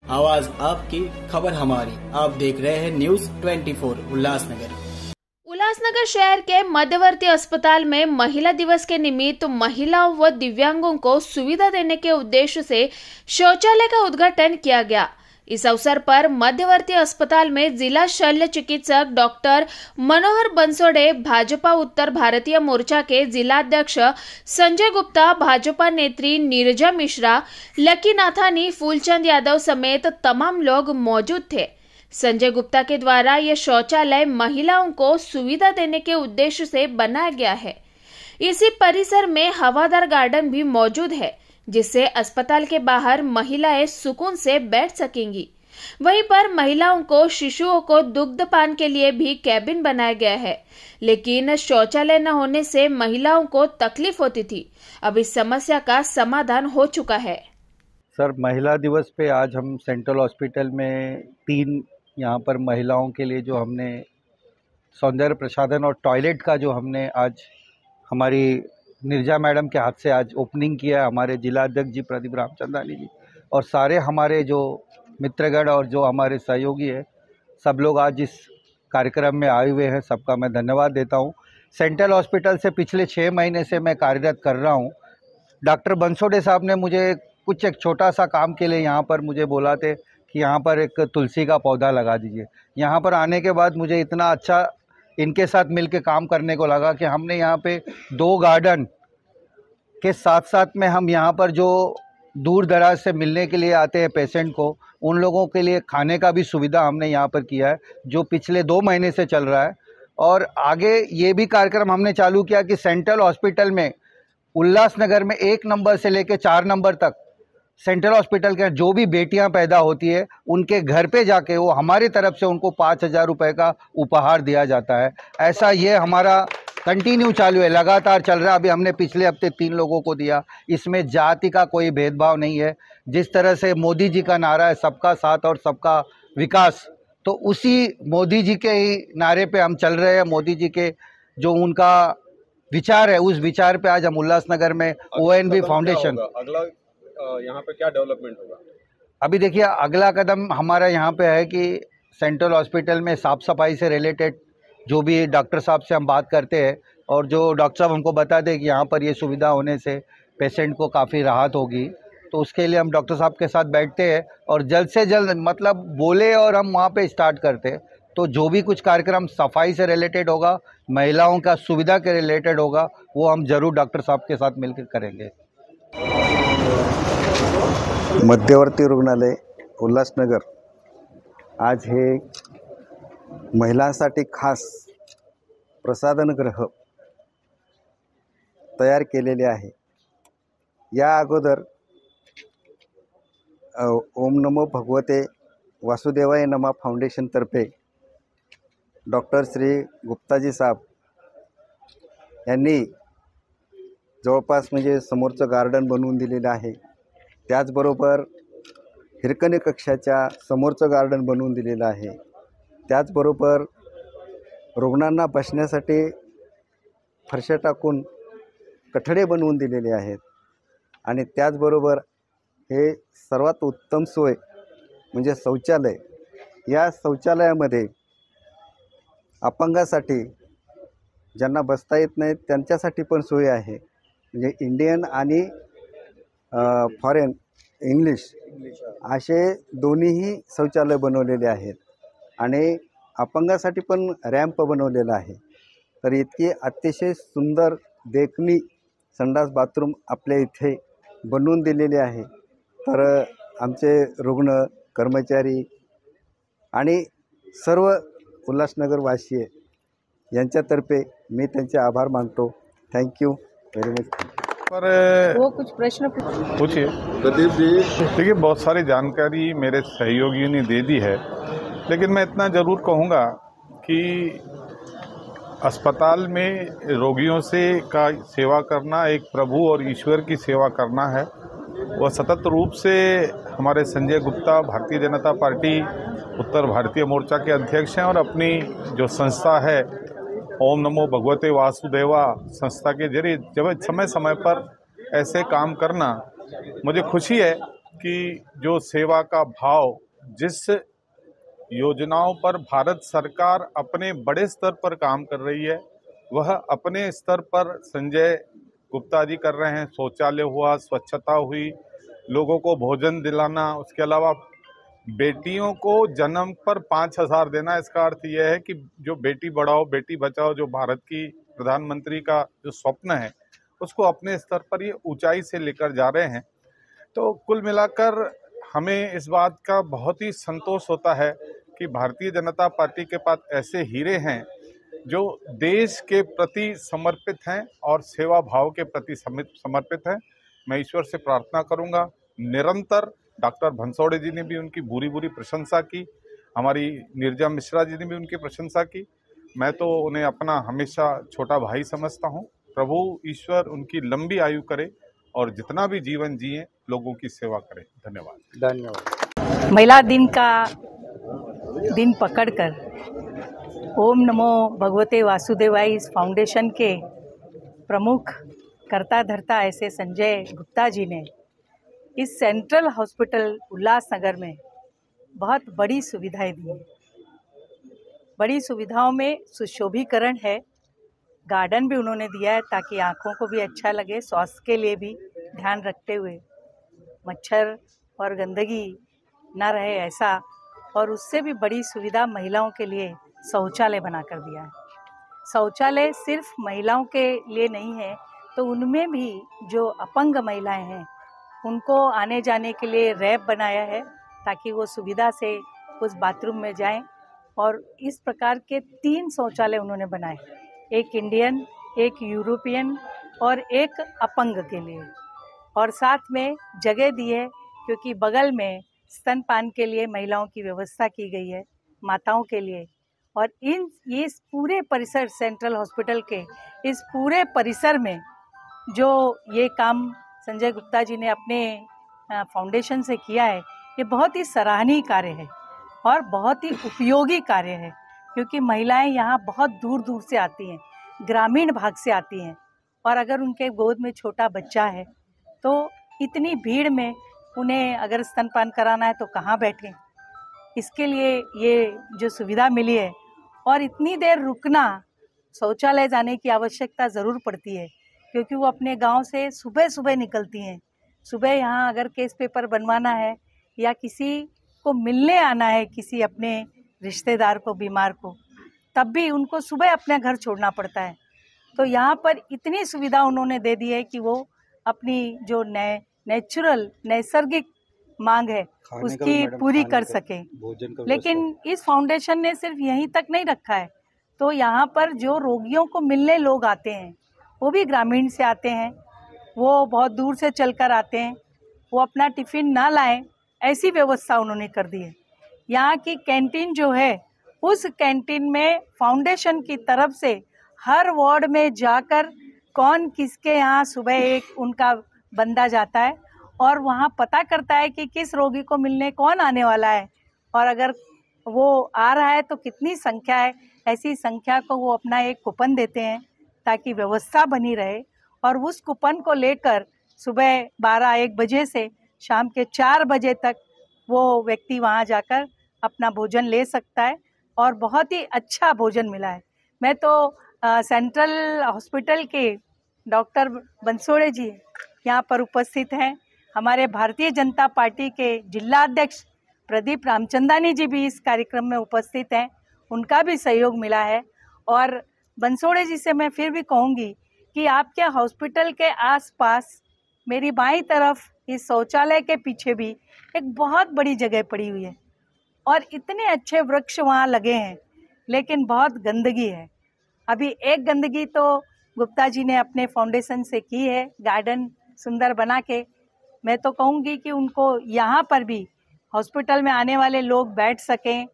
आवाज आपकी, खबर हमारी। आप देख रहे हैं न्यूज 24 उल्लासनगर। उल्लासनगर शहर के मध्यवर्ती अस्पताल में महिला दिवस के निमित्त महिलाओं व दिव्यांगों को सुविधा देने के उद्देश्य से शौचालय का उद्घाटन किया गया। इस अवसर पर मध्यवर्ती अस्पताल में जिला शल्य चिकित्सक डॉक्टर मनोहर बंसोड़े, भाजपा उत्तर भारतीय मोर्चा के जिलाध्यक्ष संजय गुप्ता, भाजपा नेत्री नीरजा मिश्रा, लकी नाथानी, फूलचंद यादव समेत तमाम लोग मौजूद थे। संजय गुप्ता के द्वारा यह शौचालय महिलाओं को सुविधा देने के उद्देश्य से बनाया गया है। इसी परिसर में हवादार गार्डन भी मौजूद है, जिससे अस्पताल के बाहर महिलाएं सुकून से बैठ सकेंगी। वहीं पर महिलाओं को, शिशुओं को दुग्धपान के लिए भी कैबिन बनाया गया है, लेकिन शौचालय न होने से महिलाओं को तकलीफ होती थी। अब इस समस्या का समाधान हो चुका है। सर, महिला दिवस पे आज हम सेंट्रल हॉस्पिटल में 3 यहाँ पर महिलाओं के लिए जो हमने सौंदर्य प्रसाधन और टॉयलेट का जो हमने आज हमारी नीरजा मैडम के हाथ से आज ओपनिंग किया है, हमारे जिलाध्यक्ष जी प्रदीप रामचंदानी जी और सारे हमारे जो मित्रगण और जो हमारे सहयोगी है, सब लोग आज इस कार्यक्रम में आए हुए हैं। सबका मैं धन्यवाद देता हूँ। सेंट्रल हॉस्पिटल से पिछले 6 महीने से मैं कार्यरत कर रहा हूँ। डॉक्टर बंसोड़े साहब ने मुझे कुछ एक छोटा सा काम के लिए यहाँ पर मुझे बोला थे कि यहाँ पर एक तुलसी का पौधा लगा दीजिए। यहाँ पर आने के बाद मुझे इतना अच्छा इनके साथ मिलके काम करने को लगा कि हमने यहाँ पे 2 गार्डन के साथ साथ में हम यहाँ पर जो दूर दराज से मिलने के लिए आते हैं पेशेंट को, उन लोगों के लिए खाने का भी सुविधा हमने यहाँ पर किया है, जो पिछले 2 महीने से चल रहा है। और आगे ये भी कार्यक्रम हमने चालू किया कि सेंट्रल हॉस्पिटल में उल्लासनगर में 1 नंबर से लेकर 4 नंबर तक सेंट्रल हॉस्पिटल के जो भी बेटियां पैदा होती है, उनके घर पे जाके वो हमारी तरफ से उनको 5,000 रुपये का उपहार दिया जाता है। ऐसा ये हमारा कंटिन्यू चालू है, लगातार चल रहा है। अभी हमने पिछले हफ्ते 3 लोगों को दिया। इसमें जाति का कोई भेदभाव नहीं है। जिस तरह से मोदी जी का नारा है सबका साथ और सबका विकास, तो उसी मोदी जी के ही नारे पे हम चल रहे हैं। मोदी जी के जो उनका विचार है, उस विचार पे आज हम उल्लासनगर में ONB फाउंडेशन, अगला यहाँ पे क्या डेवलपमेंट होगा? अभी देखिए, अगला कदम हमारा यहाँ पे है कि सेंट्रल हॉस्पिटल में साफ़ सफाई से रिलेटेड जो भी डॉक्टर साहब से हम बात करते हैं और जो डॉक्टर साहब हमको बताते कि यहाँ पर ये सुविधा होने से पेशेंट को काफ़ी राहत होगी, तो उसके लिए हम डॉक्टर साहब के साथ बैठते हैं और जल्द से जल्द मतलब बोले और हम वहाँ पे स्टार्ट करते हैं। तो जो भी कुछ कार्यक्रम सफाई से रिलेटेड होगा, महिलाओं का सुविधा के रिलेटेड होगा, वो हम ज़रूर डॉक्टर साहब के साथ मिलकर करेंगे। मध्यवर्ती रुग्णालय उल्हासनगर आज हे महिलांसाठी खास प्रसाधनगृह तयार केलेले आहे। या अगोदर ओम नमो भगवते वासुदेवाय नमः फाउंडेशनतर्फे डॉक्टर श्री गुप्ताजी साहब यांनी जवळपास म्हणजे समोरचं गार्डन बनवून दिलेलं आहे। त्याचबरोबर हिरकणी कक्षाच्या समोरचं गार्डन बनवून दिलेलं आहे। त्याचबरोबर रुग्णांना बसण्यासाठी फरशा टाकून कठडे बनवून दिलेले आहेत आणि त्याचबरोबर हे सर्वात उत्तम सोय म्हणजे शौचालय। या शौचालयामध्ये अपंगासाठी, ज्यांना बसता येत नाही त्यांच्यासाठी पण सोय आहे। म्हणजे इंडियन आणि फॉरेन इंग्लिश असे दोन्हीही शौचालय बनवलेले आहेत आणि अपंगासाठी पण रॅम्प बनवलेला आहे। तर इतकी अतिशय सुंदर देखणी संडास बाथरूम आपल्या इथे बनवून दिलेले आहे। तर आमचे रुग्ण, कर्मचारी आणि सर्व उल्हासनगरवासीय यांच्यातर्फे मी त्यांचे आभार मानतो। Thank you very much. पर वो कुछ प्रश्न पूछिए। प्रदीप जी, देखिए, बहुत सारी जानकारी मेरे सहयोगियों ने दे दी है, लेकिन मैं इतना ज़रूर कहूँगा कि अस्पताल में रोगियों से का सेवा करना एक प्रभु और ईश्वर की सेवा करना है। वह सतत रूप से हमारे संजय गुप्ता भारतीय जनता पार्टी उत्तर भारतीय मोर्चा के अध्यक्ष हैं और अपनी जो संस्था है ओम नमो भगवते वासुदेवा संस्था के जरिए जब समय समय पर ऐसे काम करना, मुझे खुशी है कि जो सेवा का भाव, जिस योजनाओं पर भारत सरकार अपने बड़े स्तर पर काम कर रही है, वह अपने स्तर पर संजय गुप्ता जी कर रहे हैं। शौचालय हुआ, स्वच्छता हुई, लोगों को भोजन दिलाना, उसके अलावा बेटियों को जन्म पर 5,000 देना। इसका अर्थ यह है कि जो बेटी बढ़ाओ बेटी बचाओ, जो भारत की प्रधानमंत्री का जो स्वप्न है, उसको अपने स्तर पर ये ऊंचाई से लेकर जा रहे हैं। तो कुल मिलाकर हमें इस बात का बहुत ही संतोष होता है कि भारतीय जनता पार्टी के पास ऐसे हीरे हैं जो देश के प्रति समर्पित हैं और सेवा भाव के प्रति समर्पित हैं। मैं ईश्वर से प्रार्थना करूंगा निरंतर। डॉक्टर भंसोड़े जी ने भी उनकी बुरी प्रशंसा की, हमारी नीरजा मिश्रा जी ने भी उनकी प्रशंसा की। मैं तो उन्हें अपना हमेशा छोटा भाई समझता हूं। प्रभु ईश्वर उनकी लंबी आयु करे और जितना भी जीवन जिए लोगों की सेवा करें। धन्यवाद। धन्यवाद। महिला दिन का दिन पकड़कर ओम नमो भगवते वासुदेवाय इस फाउंडेशन के प्रमुख करता धरता ऐसे संजय गुप्ता जी ने इस सेंट्रल हॉस्पिटल उल्लासनगर में बहुत बड़ी सुविधाएं दी हैं। बड़ी सुविधाओं में सुशोभीकरण है, गार्डन भी उन्होंने दिया है ताकि आँखों को भी अच्छा लगे, स्वास्थ्य के लिए भी ध्यान रखते हुए मच्छर और गंदगी ना रहे ऐसा, और उससे भी बड़ी सुविधा महिलाओं के लिए शौचालय बनाकर दिया है। शौचालय सिर्फ महिलाओं के लिए नहीं है, तो उनमें भी जो अपंग महिलाएं हैं उनको आने जाने के लिए रैंप बनाया है ताकि वो सुविधा से उस बाथरूम में जाएं। और इस प्रकार के 3 शौचालय उन्होंने बनाए, एक इंडियन, एक यूरोपियन और एक अपंग के लिए। और साथ में जगह दी है क्योंकि बगल में स्तनपान के लिए महिलाओं की व्यवस्था की गई है, माताओं के लिए। और इस पूरे परिसर, सेंट्रल हॉस्पिटल के इस पूरे परिसर में जो ये काम संजय गुप्ता जी ने अपने फाउंडेशन से किया है, ये बहुत ही सराहनीय कार्य है और बहुत ही उपयोगी कार्य है, क्योंकि महिलाएं यहाँ बहुत दूर दूर से आती हैं, ग्रामीण भाग से आती हैं, और अगर उनके गोद में छोटा बच्चा है तो इतनी भीड़ में उन्हें अगर स्तनपान कराना है तो कहाँ बैठें। इसके लिए ये जो सुविधा मिली है, और इतनी देर रुकना, शौचालय जाने की आवश्यकता ज़रूर पड़ती है क्योंकि वो अपने गांव से सुबह सुबह निकलती हैं। सुबह यहाँ अगर केस पेपर बनवाना है या किसी को मिलने आना है, किसी अपने रिश्तेदार को, बीमार को, तब भी उनको सुबह अपने घर छोड़ना पड़ता है। तो यहाँ पर इतनी सुविधा उन्होंने दे दी है कि वो अपनी जो नेचुरल नैसर्गिक मांग है उसकी पूरी कर सकें। लेकिन इस फाउंडेशन ने सिर्फ यहीं तक नहीं रखा है, तो यहाँ पर जो रोगियों को मिलने लोग आते हैं वो भी ग्रामीण से आते हैं, वो बहुत दूर से चलकर आते हैं, वो अपना टिफ़िन ना लाएं, ऐसी व्यवस्था उन्होंने कर दी है। यहाँ की कैंटीन जो है, उस कैंटीन में फाउंडेशन की तरफ से हर वार्ड में जाकर कौन किसके यहाँ सुबह एक उनका बंदा जाता है और वहाँ पता करता है कि किस रोगी को मिलने कौन आने वाला है, और अगर वो आ रहा है तो कितनी संख्या है, ऐसी संख्या को वो अपना एक कूपन देते हैं ताकि व्यवस्था बनी रहे। और उस कूपन को लेकर सुबह 12-1 बजे से शाम के 4 बजे तक वो व्यक्ति वहाँ जाकर अपना भोजन ले सकता है, और बहुत ही अच्छा भोजन मिला है। मैं तो सेंट्रल हॉस्पिटल के डॉक्टर बंसोड़े जी यहाँ पर उपस्थित हैं, हमारे भारतीय जनता पार्टी के जिला अध्यक्ष प्रदीप रामचंदानी जी भी इस कार्यक्रम में उपस्थित हैं, उनका भी सहयोग मिला है। और बंसोड़े जी से मैं फिर भी कहूँगी कि आपके हॉस्पिटल के आसपास मेरी बाईं तरफ इस शौचालय के पीछे भी एक बहुत बड़ी जगह पड़ी हुई है, और इतने अच्छे वृक्ष वहाँ लगे हैं, लेकिन बहुत गंदगी है। अभी एक गंदगी तो गुप्ता जी ने अपने फाउंडेशन से की है, गार्डन सुंदर बना के। मैं तो कहूँगी कि उनको यहाँ पर भी हॉस्पिटल में आने वाले लोग बैठ सकें,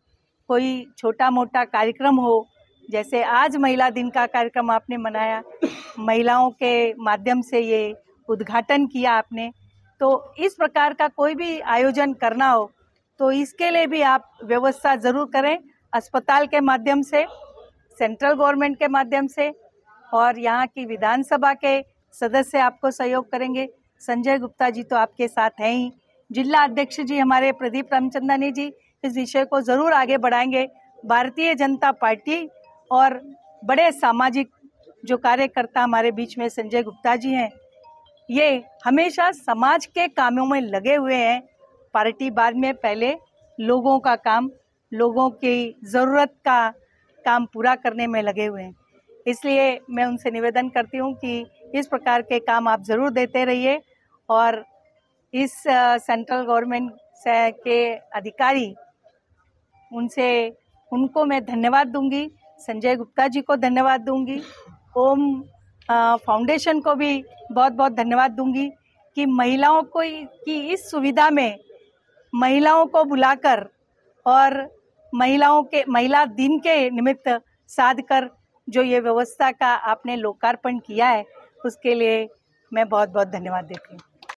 कोई छोटा मोटा कार्यक्रम हो, जैसे आज महिला दिन का कार्यक्रम आपने मनाया, महिलाओं के माध्यम से ये उद्घाटन किया आपने, तो इस प्रकार का कोई भी आयोजन करना हो तो इसके लिए भी आप व्यवस्था ज़रूर करें, अस्पताल के माध्यम से, सेंट्रल गवर्नमेंट के माध्यम से, और यहाँ की विधानसभा के सदस्य आपको सहयोग करेंगे। संजय गुप्ता जी तो आपके साथ हैं ही, जिला अध्यक्ष जी हमारे प्रदीप रामचंदानी जी इस विषय को ज़रूर आगे बढ़ाएंगे। भारतीय जनता पार्टी और बड़े सामाजिक जो कार्यकर्ता हमारे बीच में संजय गुप्ता जी हैं, ये हमेशा समाज के कामों में लगे हुए हैं। पार्टी बाद में, पहले लोगों का काम, लोगों की ज़रूरत का काम पूरा करने में लगे हुए हैं। इसलिए मैं उनसे निवेदन करती हूँ कि इस प्रकार के काम आप ज़रूर देते रहिए और इस सेंट्रल गवर्नमेंट से के अधिकारी उनको मैं धन्यवाद दूंगी, संजय गुप्ता जी को धन्यवाद दूंगी, ओम फाउंडेशन को भी बहुत बहुत धन्यवाद दूंगी कि महिलाओं को की इस सुविधा में महिलाओं को बुलाकर और महिला दिन के निमित्त साध कर जो ये व्यवस्था का आपने लोकार्पण किया है, उसके लिए मैं बहुत बहुत धन्यवाद देती हूँ।